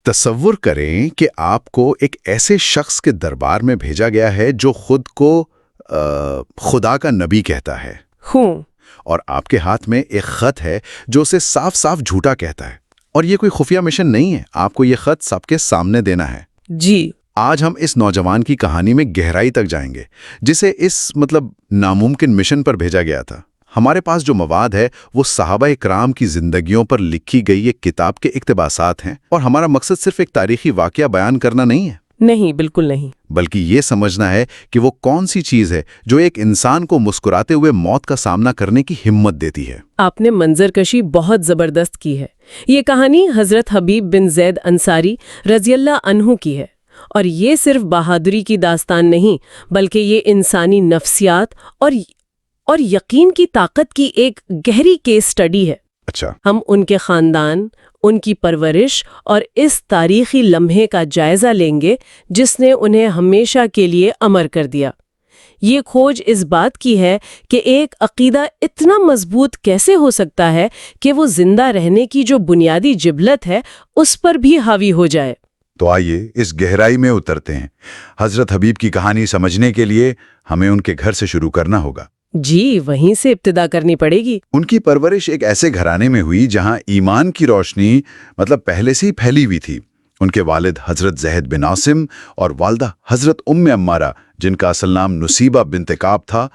تصور کریں کہ آپ کو ایک ایسے شخص کے دربار میں بھیجا گیا ہے جو خود کو خدا کا نبی کہتا ہے اور آپ کے ہاتھ میں ایک خط ہے جو اسے صاف صاف جھوٹا کہتا ہے، اور یہ کوئی خفیہ مشن نہیں ہے، آپ کو یہ خط سب کے سامنے دینا ہے۔ جی، آج ہم اس نوجوان کی کہانی میں گہرائی تک جائیں گے جسے اس ناممکن مشن پر بھیجا گیا تھا۔ ہمارے پاس جو مواد ہے وہ صحابہ اکرام کی زندگیوں پر لکھی گئی ایک کتاب کے اقتباسات ہیں، اور ہمارا مقصد صرف ایک تاریخی واقعہ بیان کرنا نہیں ہے، نہیں، بالکل نہیں، بلکہ یہ سمجھنا ہے کہ وہ کون سی چیز ہے جو ایک انسان کو مسکراتے ہوئے موت کا سامنا کرنے کی ہمت دیتی ہے۔ آپ نے منظر کشی بہت زبردست کی ہے۔ یہ کہانی حضرت حبیب بن زید انصاری رضی اللہ عنہ کی ہے، اور یہ صرف بہادری کی داستان نہیں بلکہ یہ انسانی نفسیات اور یقین کی طاقت کی ایک گہری کیس سٹڈی ہے۔ اچھا، ہم ان کے خاندان، ان کی پرورش اور اس تاریخی لمحے کا جائزہ لیں گے جس نے انہیں ہمیشہ کے لیے امر کر دیا۔ یہ کھوج اس بات کی ہے کہ ایک عقیدہ اتنا مضبوط کیسے ہو سکتا ہے کہ وہ زندہ رہنے کی جو بنیادی جبلت ہے اس پر بھی حاوی ہو جائے۔ تو آئیے اس گہرائی میں اترتے ہیں۔ حضرت حبیب کی کہانی سمجھنے کے لیے ہمیں ان کے گھر سے شروع کرنا ہوگا۔ جی، وہیں سے ابتدا کرنی پڑے گی۔ ان کی پرورش ایک ایسے گھرانے میں ہوئی جہاں ایمان کی روشنی پہلے سے ہی پھیلی ہوئی تھی۔ ان کے والد حضرت زید بن عاصم اور والدہ حضرت عمارہ، جن کا اصل نام نصیبہ بنت کعب تھا،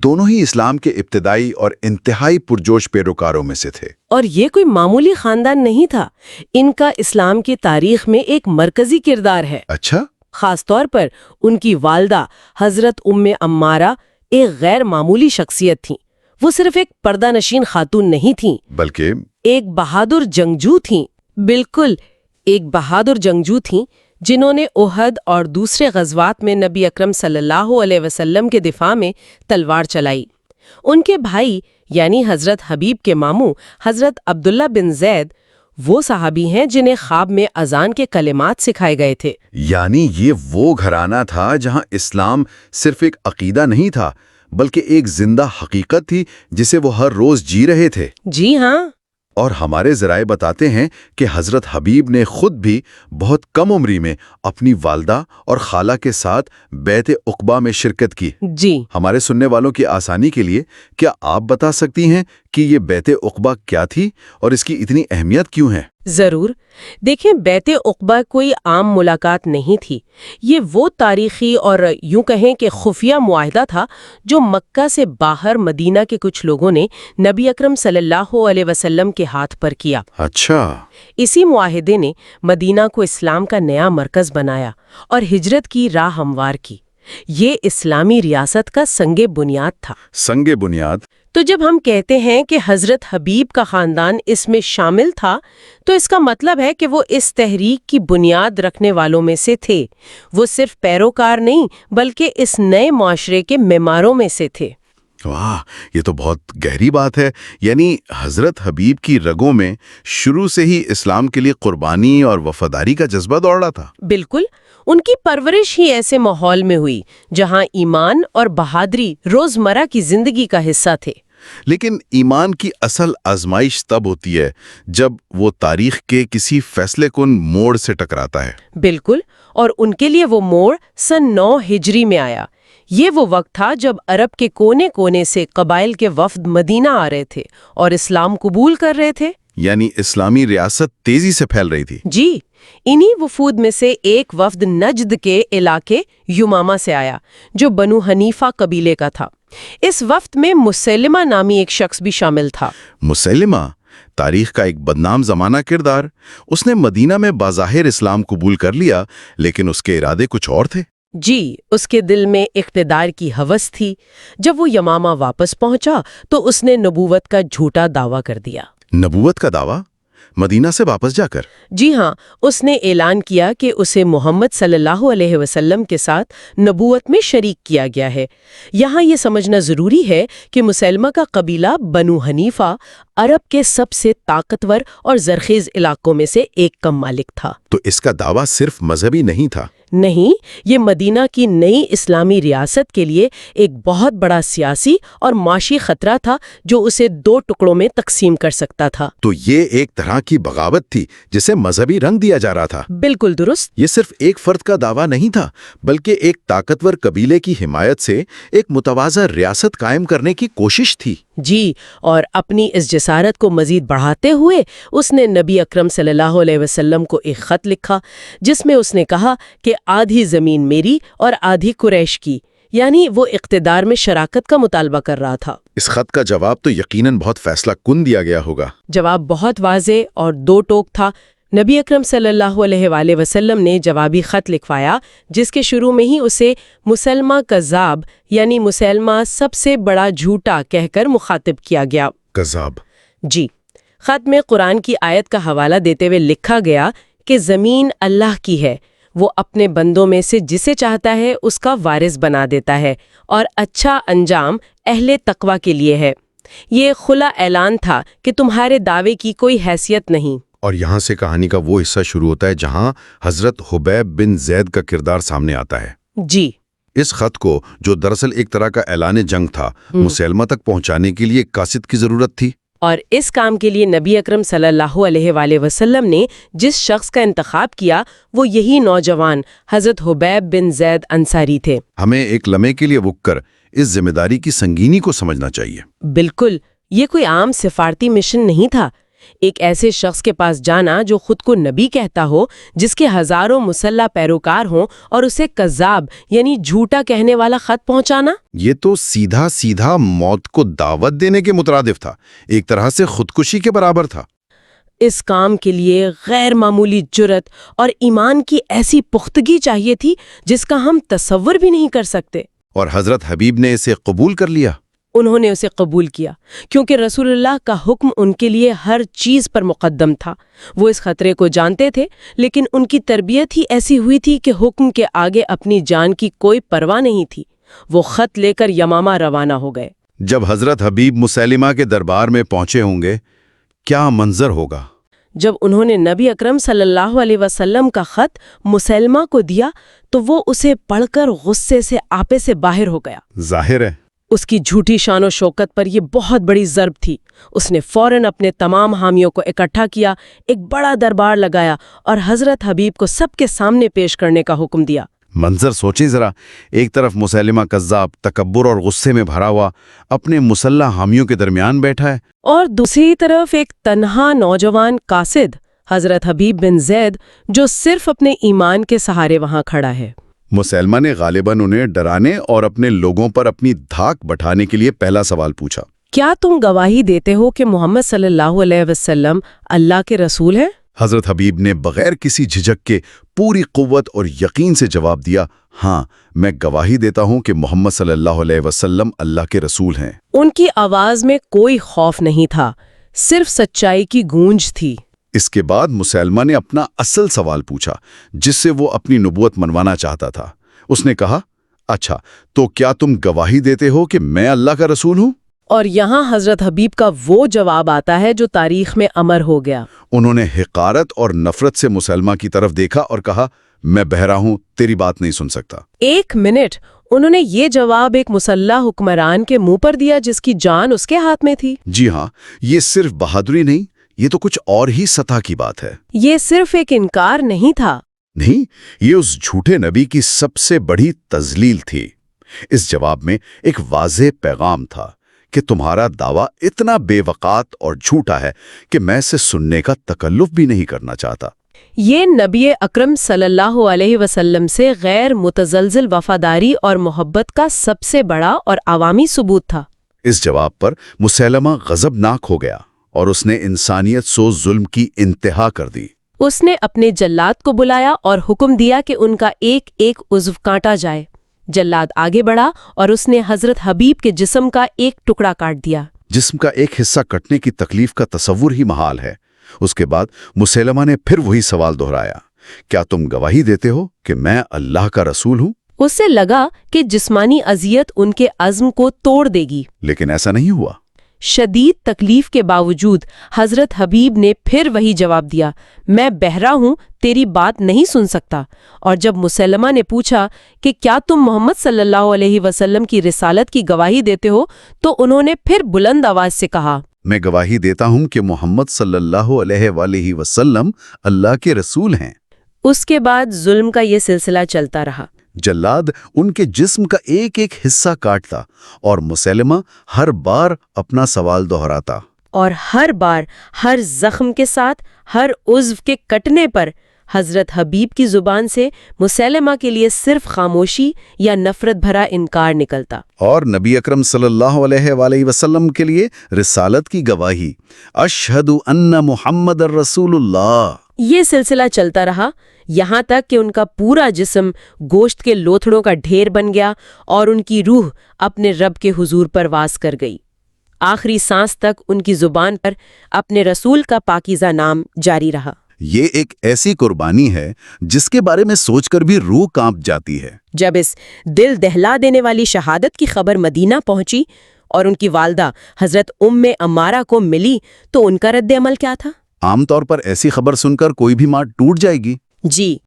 دونوں ہی اسلام کے ابتدائی اور انتہائی پرجوش پیروکاروں میں سے تھے۔ اور یہ کوئی معمولی خاندان نہیں تھا، ان کا اسلام کی تاریخ میں ایک مرکزی کردار ہے۔ اچھا، خاص طور پر ان کی والدہ حضرت عمارہ ایک غیر معمولی شخصیت تھیں۔ وہ صرف ایک پردہ نشین خاتون نہیں تھیں بلکہ ایک بہادر جنگجو تھیں۔ بالکل، ایک بہادر جنگجو تھیں جنہوں نے احد اور دوسرے غزوات میں نبی اکرم صلی اللہ علیہ وسلم کے دفاع میں تلوار چلائی۔ ان کے بھائی یعنی حضرت حبیب کے ماموں حضرت عبداللہ بن زید وہ صحابی ہیں جنہیں خواب میں اذان کے کلمات سکھائے گئے تھے۔ یعنی یہ وہ گھرانہ تھا جہاں اسلام صرف ایک عقیدہ نہیں تھا بلکہ ایک زندہ حقیقت تھی جسے وہ ہر روز جی رہے تھے۔ جی ہاں، اور ہمارے ذرائع بتاتے ہیں کہ حضرت حبیب نے خود بھی بہت کم عمری میں اپنی والدہ اور خالہ کے ساتھ بیعت عقبہ میں شرکت کی۔ جی، ہمارے سننے والوں کی آسانی کے لیے کیا آپ بتا سکتی ہیں کہ یہ بیعت عقبہ کیا تھی اور اس کی اتنی اہمیت کیوں ہے؟ ضرور۔ دیکھیں، بیعت عقبہ کوئی عام ملاقات نہیں تھی، یہ وہ تاریخی اور یوں کہیں کہ خفیہ معاہدہ تھا جو مکہ سے باہر مدینہ کے کچھ لوگوں نے نبی اکرم صلی اللہ علیہ وسلم کے ہاتھ پر کیا۔ اچھا، اسی معاہدے نے مدینہ کو اسلام کا نیا مرکز بنایا اور ہجرت کی راہ ہموار کی۔ یہ اسلامی ریاست کا سنگ بنیاد تھا۔ سنگ بنیاد؟ تو جب ہم کہتے ہیں کہ حضرت حبیب کا خاندان اس میں شامل تھا تو اس کا مطلب ہے کہ وہ اس تحریک کی بنیاد رکھنے والوں میں سے تھے۔ وہ صرف پیروکار نہیں بلکہ اس نئے معاشرے کے معماروں میں سے تھے۔ واہ، یہ تو بہت گہری بات ہے۔ یعنی حضرت حبیب کی رگوں میں شروع سے ہی اسلام کے لیے قربانی اور وفاداری کا جذبہ دوڑ رہا تھا۔ بالکل، ان کی پرورش ہی ایسے ماحول میں ہوئی جہاں ایمان اور بہادری روزمرہ کی زندگی کا حصہ تھے۔ لیکن ایمان کی اصل آزمائش تب ہوتی ہے جب وہ تاریخ کے کسی فیصلے کن موڑ سے ٹکراتا ہے۔ بالکل، اور ان کے لیے وہ موڑ سن 9 ہجری میں آیا۔ یہ وہ وقت تھا جب عرب کے کونے کونے سے قبائل کے وفد مدینہ آ رہے تھے اور اسلام قبول کر رہے تھے۔ یعنی اسلامی ریاست تیزی سے پھیل رہی تھی۔ جی، انہی وفود میں سے ایک وفد نجد کے علاقے یمامہ سے آیا جو بنو حنیفہ قبیلے کا تھا۔ اس وفد میں مسلمہ نامی ایک شخص بھی شامل تھا۔ مسلمہ، تاریخ کا ایک بدنام زمانہ کردار۔ اس نے مدینہ میں بظاہر اسلام قبول کر لیا لیکن اس کے ارادے کچھ اور تھے۔ جی، اس کے دل میں اقتدار کی ہوس تھی۔ جب وہ یمامہ واپس پہنچا تو اس نے نبوت کا جھوٹا دعویٰ کر دیا۔ نبوت کا دعویٰ؟ مدینہ سے واپس جا کر؟ جی ہاں، اس نے اعلان کیا کہ اسے محمد صلی اللہ علیہ وسلم کے ساتھ نبوت میں شریک کیا گیا ہے۔ یہاں یہ سمجھنا ضروری ہے کہ مسلمہ کا قبیلہ بنو حنیفہ عرب کے سب سے طاقتور اور زرخیز علاقوں میں سے ایک کا مالک تھا۔ تو اس کا دعویٰ صرف مذہبی نہیں تھا؟ نہیں، یہ مدینہ کی نئی اسلامی ریاست کے لیے ایک بہت بڑا سیاسی اور معاشی خطرہ تھا جو اسے 2 ٹکڑوں میں تقسیم کر سکتا تھا۔ تو یہ ایک طرح کی بغاوت تھی جسے مذہبی رنگ دیا جا رہا تھا۔ بالکل درست۔ یہ صرف ایک فرد کا دعویٰ نہیں تھا بلکہ ایک طاقتور قبیلے کی حمایت سے ایک متوازہ ریاست قائم کرنے کی کوشش تھی۔ جی، اور اپنی اس جسارت کو مزید بڑھاتے ہوئے اس نے نبی اکرم صلی اللہ علیہ وسلم کو ایک خط لکھا جس میں اس نے کہا کہ آدھی زمین میری اور آدھی قریش کی، یعنی وہ اقتدار میں شراکت کا مطالبہ کر رہا تھا۔ اس خط کا جواب تو یقیناً بہت فیصلہ کن دیا گیا ہوگا۔ جواب بہت واضح اور 2 ٹوک تھا۔ نبی اکرم صلی اللہ علیہ وآلہ وسلم نے جوابی خط لکھوایا جس کے شروع میں ہی اسے مسلمہ کذاب یعنی مسلمہ سب سے بڑا جھوٹا کہہ کر مخاطب کیا گیا۔ کذاب؟ جی، خط میں قرآن کی آیت کا حوالہ دیتے ہوئے لکھا گیا کہ زمین اللہ کی ہے، وہ اپنے بندوں میں سے جسے چاہتا ہے اس کا وارث بنا دیتا ہے، اور اچھا انجام اہل تقوی کے لیے ہے۔ یہ کھلا اعلان تھا کہ تمہارے دعوے کی کوئی حیثیت نہیں۔ اور یہاں سے کہانی کا وہ حصہ شروع ہوتا ہے جہاں حضرت حبیب بن زید کا کردار سامنے آتا ہے۔ جی، اس خط کو، جو دراصل ایک طرح کا اعلان جنگ تھا، مسلمہ تک پہنچانے کے لیے ایک قاصد کی ضرورت تھی۔ اور اس کام کے لیے نبی اکرم صلی اللہ علیہ وآلہ وسلم نے جس شخص کا انتخاب کیا وہ یہی نوجوان حضرت حبیب بن زید انصاری تھے۔ ہمیں ایک لمحے کے لیے رک کر اس ذمہ داری کی سنگینی کو سمجھنا چاہیے۔ بالکل، یہ کوئی عام سفارتی مشن نہیں تھا۔ ایک ایسے شخص کے پاس جانا جو خود کو نبی کہتا ہو، جس کے ہزاروں مسلح پیروکار ہوں، اور اسے کذاب یعنی جھوٹا کہنے والا خط پہنچانا، یہ تو سیدھا سیدھا موت کو دعوت دینے کے مترادف تھا، ایک طرح سے خودکشی کے برابر تھا۔ اس کام کے لیے غیر معمولی جرت اور ایمان کی ایسی پختگی چاہیے تھی جس کا ہم تصور بھی نہیں کر سکتے۔ اور حضرت حبیب نے اسے قبول کر لیا۔ انہوں نے اسے قبول کیا کیونکہ رسول اللہ کا حکم ان کے لیے ہر چیز پر مقدم تھا۔ وہ اس خطرے کو جانتے تھے، لیکن ان کی تربیت ہی ایسی ہوئی تھی کہ حکم کے آگے اپنی جان کی کوئی پرواہ نہیں تھی۔ وہ خط لے کر یمامہ روانہ ہو گئے۔ جب حضرت حبیب مسلمہ کے دربار میں پہنچے ہوں گے، کیا منظر ہوگا؟ جب انہوں نے نبی اکرم صلی اللہ علیہ وسلم کا خط مسلمہ کو دیا تو وہ اسے پڑھ کر غصے سے آپے سے باہر ہو گیا۔ ظاہر ہے اس کی جھوٹی شان و شوکت پر یہ بہت بڑی ضرب تھی۔ اس نے فوراً اپنے تمام حامیوں کو اکٹھا کیا، ایک بڑا دربار لگایا اور حضرت حبیب کو سب کے سامنے پیش کرنے کا حکم دیا۔ منظر سوچیں ذرا، ایک طرف مسلمہ کذاب تکبر اور غصے میں بھرا ہوا اپنے مسلح حامیوں کے درمیان بیٹھا ہے، اور دوسری طرف ایک تنہا نوجوان قاصد حضرت حبیب بن زید جو صرف اپنے ایمان کے سہارے وہاں کھڑا ہے۔ مسلمہ نے غالباً انہیں ڈرانے اور اپنے لوگوں پر اپنی دھاک بٹھانے کے لیے پہلا سوال پوچھا، کیا تم گواہی دیتے ہو کہ محمد صلی اللہ علیہ وسلم اللہ کے رسول ہیں؟ حضرت حبیب نے بغیر کسی جھجک کے پوری قوت اور یقین سے جواب دیا، ہاں، میں گواہی دیتا ہوں کہ محمد صلی اللہ علیہ وسلم اللہ کے رسول ہیں۔ ان کی آواز میں کوئی خوف نہیں تھا، صرف سچائی کی گونج تھی۔ اس کے بعد مسلمہ نے اپنا اصل سوال پوچھا جس سے وہ اپنی نبوت منوانا چاہتا تھا۔ اس نے کہا، اچھا، تو کیا تم گواہی دیتے ہو کہ میں اللہ کا رسول ہوں؟ اور یہاں حضرت حبیب کا وہ جواب آتا ہے جو تاریخ میں امر ہو گیا۔ انہوں نے حقارت اور نفرت سے مسلمہ کی طرف دیکھا اور کہا، میں بہرا ہوں، تیری بات نہیں سن سکتا۔ 1 منٹ، انہوں نے یہ جواب ایک مسلح حکمران کے منہ پر دیا جس کی جان اس کے ہاتھ میں تھی؟ جی ہاں، یہ صرف بہادری نہیں، یہ تو کچھ اور ہی سطح کی بات ہے۔ یہ صرف ایک انکار نہیں تھا، نہیں، یہ اس جھوٹے نبی کی سب سے بڑی تذلیل تھی۔ اس جواب میں ایک واضح پیغام تھا کہ تمہارا دعویٰ اتنا بے وقات اور جھوٹا ہے کہ میں اسے سننے کا تکلف بھی نہیں کرنا چاہتا۔ یہ نبی اکرم صلی اللہ علیہ وسلم سے غیر متزلزل وفاداری اور محبت کا سب سے بڑا اور عوامی ثبوت تھا۔ اس جواب پر مسلمہ غضبناک ہو گیا اور اس نے انسانیت سوز ظلم کی انتہا کر دی۔ اس نے اپنے جلاد کو بلایا اور حکم دیا کہ ان کا ایک ایک عضو کاٹا جائے۔ جلاد آگے بڑھا اور اس نے حضرت حبیب کے جسم کا ایک ٹکڑا کاٹ دیا۔ جسم کا ایک حصہ کٹنے کی تکلیف کا تصور ہی محال ہے۔ اس کے بعد مسلمہ نے پھر وہی سوال دہرایا، کیا تم گواہی دیتے ہو کہ میں اللہ کا رسول ہوں؟ اس سے لگا کہ جسمانی اذیت ان کے عزم کو توڑ دے گی، لیکن ایسا نہیں ہوا۔ شدید تکلیف کے باوجود حضرت حبیب نے پھر وہی جواب دیا، میں بہرا ہوں، تیری بات نہیں سن سکتا۔ اور جب مسلمہ نے پوچھا کہ کیا تم محمد صلی اللہ علیہ وسلم کی رسالت کی گواہی دیتے ہو، تو انہوں نے پھر بلند آواز سے کہا، میں گواہی دیتا ہوں کہ محمد صلی اللہ علیہ وآلہ وسلم اللہ کے رسول ہیں۔ اس کے بعد ظلم کا یہ سلسلہ چلتا رہا۔ جلاد ان کے جسم کا ایک ایک حصہ کاٹتا اور مسلمہ ہر بار اپنا سوال دہراتا، اور ہر بار ہر زخم کے ساتھ ہر عضو کے کٹنے پر حضرت حبیب کی زبان سے مسلمہ کے لیے صرف خاموشی یا نفرت بھرا انکار نکلتا، اور نبی اکرم صلی اللہ علیہ وآلہ وسلم کے لیے رسالت کی گواہی، اشہد ان محمد الرسول اللہ۔ یہ سلسلہ چلتا رہا یہاں تک کہ ان کا پورا جسم گوشت کے لوتھڑوں کا ڈھیر بن گیا اور ان کی روح اپنے رب کے حضور پرواز کر گئی۔ آخری سانس تک ان کی زبان پر اپنے رسول کا پاکیزہ نام جاری رہا۔ یہ ایک ایسی قربانی ہے جس کے بارے میں سوچ کر بھی روح کانپ جاتی ہے۔ جب اس دل دہلا دینے والی شہادت کی خبر مدینہ پہنچی اور ان کی والدہ حضرت عمارہ کو ملی تو ان کا رد عمل کیا تھا؟ عام طور پر ایسی خبر سن کر کوئی بھی ماں ٹوٹ جائے گی۔ جی،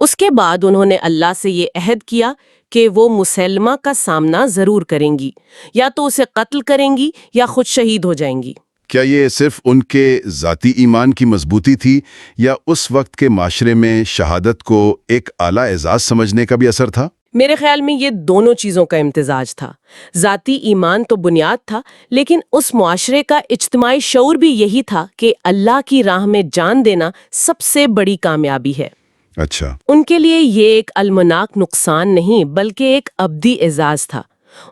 اس کے بعد انہوں نے اللہ سے یہ عہد کیا کہ وہ مسلمہ کا سامنا ضرور کریں گی، یا تو اسے قتل کریں گی یا خود شہید ہو جائیں گی۔ کیا یہ صرف ان کے ذاتی ایمان کی مضبوطی تھی یا اس وقت کے معاشرے میں شہادت کو ایک اعلیٰ اعزاز سمجھنے کا بھی اثر تھا؟ میرے خیال میں یہ دونوں چیزوں کا امتزاج تھا۔ ذاتی ایمان تو بنیاد تھا، لیکن اس معاشرے کا اجتماعی شعور بھی یہی تھا کہ اللہ کی راہ میں جان دینا سب سے بڑی کامیابی ہے۔ اچھا، ان کے لیے یہ ایک المناک نقصان نہیں بلکہ ایک ابدی اعزاز تھا۔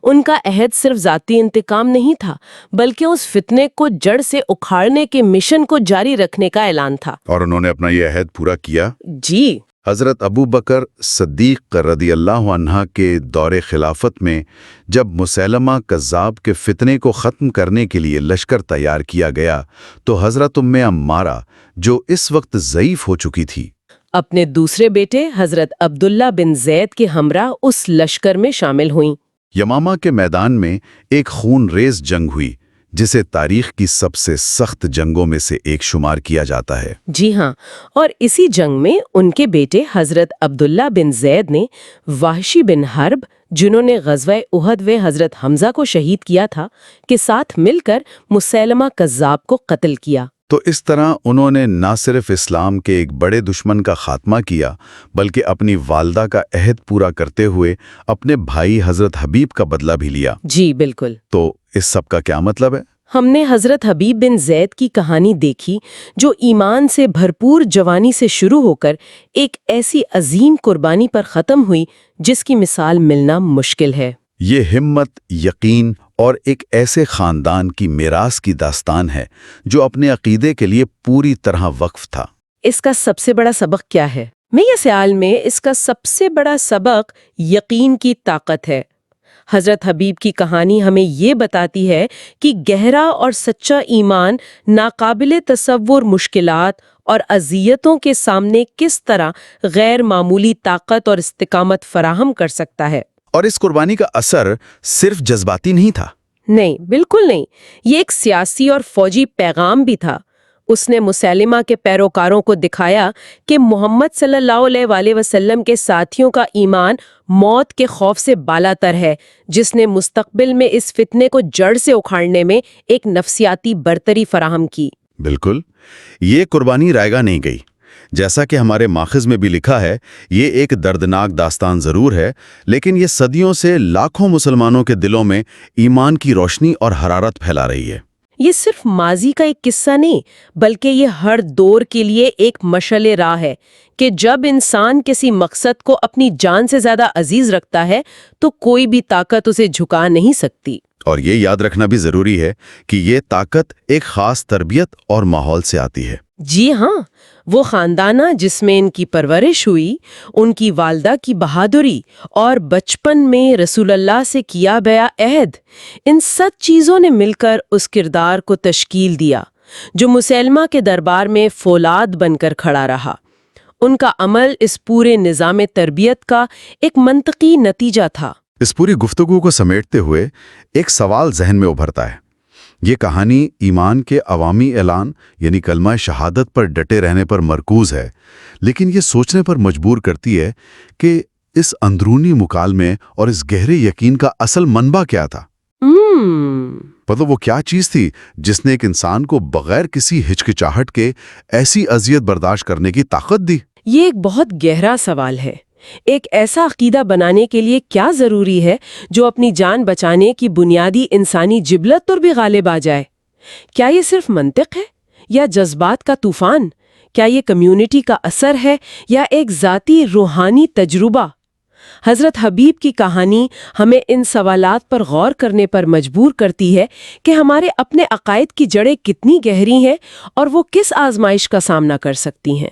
ان کا عہد صرف ذاتی انتقام نہیں تھا بلکہ اس فتنے کو جڑ سے اکھاڑنے کے مشن کو جاری رکھنے کا اعلان تھا۔ اور انہوں نے اپنا یہ عہد پورا کیا؟ جی، حضرت ابو بکر صدیق رضی اللہ عنہ کے دور خلافت میں جب مسلمہ کذاب کے فتنے کو ختم کرنے کے لیے لشکر تیار کیا گیا تو حضرت عمارہ جو اس وقت ضعیف ہو چکی تھی، اپنے دوسرے بیٹے حضرت عبداللہ بن زید کے ہمراہ اس لشکر میں شامل ہوئیں۔ یمامہ کے میدان میں ایک خون ریز جنگ ہوئی جسے تاریخ کی سب سے سخت جنگوں میں سے ایک شمار کیا جاتا ہے۔ جی ہاں، اور اسی جنگ میں ان کے بیٹے حضرت عبداللہ بن زید نے وحشی بن حرب، جنہوں نے غزوہ احد میں حضرت حمزہ کو شہید کیا تھا، کے ساتھ مل کر مسلمہ کذاب کو قتل کیا۔ تو اس طرح انہوں نے نہ صرف اسلام کے ایک بڑے دشمن کا خاتمہ کیا بلکہ اپنی والدہ کا عہد پورا کرتے ہوئے اپنے بھائی حضرت حبیب کا بدلہ بھی لیا۔ جی بالکل۔ تو اس سب کا کیا مطلب ہے؟ ہم نے حضرت حبیب بن زید کی کہانی دیکھی جو ایمان سے بھرپور جوانی سے شروع ہو کر ایک ایسی عظیم قربانی پر ختم ہوئی جس کی مثال ملنا مشکل ہے۔ یہ ہمت، یقین اور ایک ایسے خاندان کی میراث کی داستان ہے جو اپنے عقیدے کے لیے پوری طرح وقف تھا۔ اس کا سب سے بڑا سبق کیا ہے؟ میرے خیال میں اس کا سب سے بڑا سبق یقین کی طاقت ہے۔ حضرت حبیب کی کہانی ہمیں یہ بتاتی ہے کہ گہرا اور سچا ایمان ناقابل تصور مشکلات اور اذیتوں کے سامنے کس طرح غیر معمولی طاقت اور استقامت فراہم کر سکتا ہے۔ اور اس قربانی کا اثر صرف جذباتی نہیں تھا۔ نہیں، بالکل نہیں، یہ ایک سیاسی اور فوجی پیغام بھی تھا۔ اس نے مسلمہ کے پیروکاروں کو دکھایا کہ محمد صلی اللہ علیہ وسلم کے ساتھیوں کا ایمان موت کے خوف سے بالاتر ہے، جس نے مستقبل میں اس فتنے کو جڑ سے اکھاڑنے میں ایک نفسیاتی برتری فراہم کی۔ بالکل، یہ قربانی رائگاں نہیں گئی۔ جیسا کہ ہمارے ماخذ میں بھی لکھا ہے، یہ ایک دردناک داستان ضرور ہے، لیکن یہ صدیوں سے لاکھوں مسلمانوں کے دلوں میں ایمان کی روشنی اور حرارت پھیلا رہی ہے۔ یہ صرف ماضی کا ایک قصہ نہیں بلکہ یہ ہر دور کے لیے ایک مشعل راہ ہے کہ جب انسان کسی مقصد کو اپنی جان سے زیادہ عزیز رکھتا ہے تو کوئی بھی طاقت اسے جھکا نہیں سکتی۔ اور یہ یاد رکھنا بھی ضروری ہے کہ یہ طاقت ایک خاص تربیت اور ماحول سے آتی ہے۔ جی ہاں، وہ خاندانہ جس میں ان کی پرورش ہوئی، ان کی والدہ کی بہادری اور بچپن میں رسول اللہ سے کیا گیا عہد، ان سب چیزوں نے مل کر اس کردار کو تشکیل دیا جو مسلمہ کے دربار میں فولاد بن کر کھڑا رہا۔ ان کا عمل اس پورے نظام تربیت کا ایک منطقی نتیجہ تھا۔ اس پوری گفتگو کو سمیٹتے ہوئے ایک سوال ذہن میں ابھرتا ہے یہ کہانی ایمان کے عوامی اعلان یعنی کلمہ شہادت پر ڈٹے رہنے پر مرکوز ہے، لیکن یہ سوچنے پر مجبور کرتی ہے کہ اس اندرونی مکالمے اور اس گہرے یقین کا اصل منبع کیا تھا۔ مطلب وہ کیا چیز تھی جس نے ایک انسان کو بغیر کسی ہچکچاہٹ کے ایسی اذیت برداشت کرنے کی طاقت دی؟ یہ ایک بہت گہرا سوال ہے۔ ایک ایسا عقیدہ بنانے کے لیے کیا ضروری ہے جو اپنی جان بچانے کی بنیادی انسانی جبلت پر بھی غالب آ جائے؟ کیا یہ صرف منطق ہے یا جذبات کا طوفان؟ کیا یہ کمیونٹی کا اثر ہے یا ایک ذاتی روحانی تجربہ؟ حضرت حبیب کی کہانی ہمیں ان سوالات پر غور کرنے پر مجبور کرتی ہے کہ ہمارے اپنے عقائد کی جڑیں کتنی گہری ہیں اور وہ کس آزمائش کا سامنا کر سکتی ہیں۔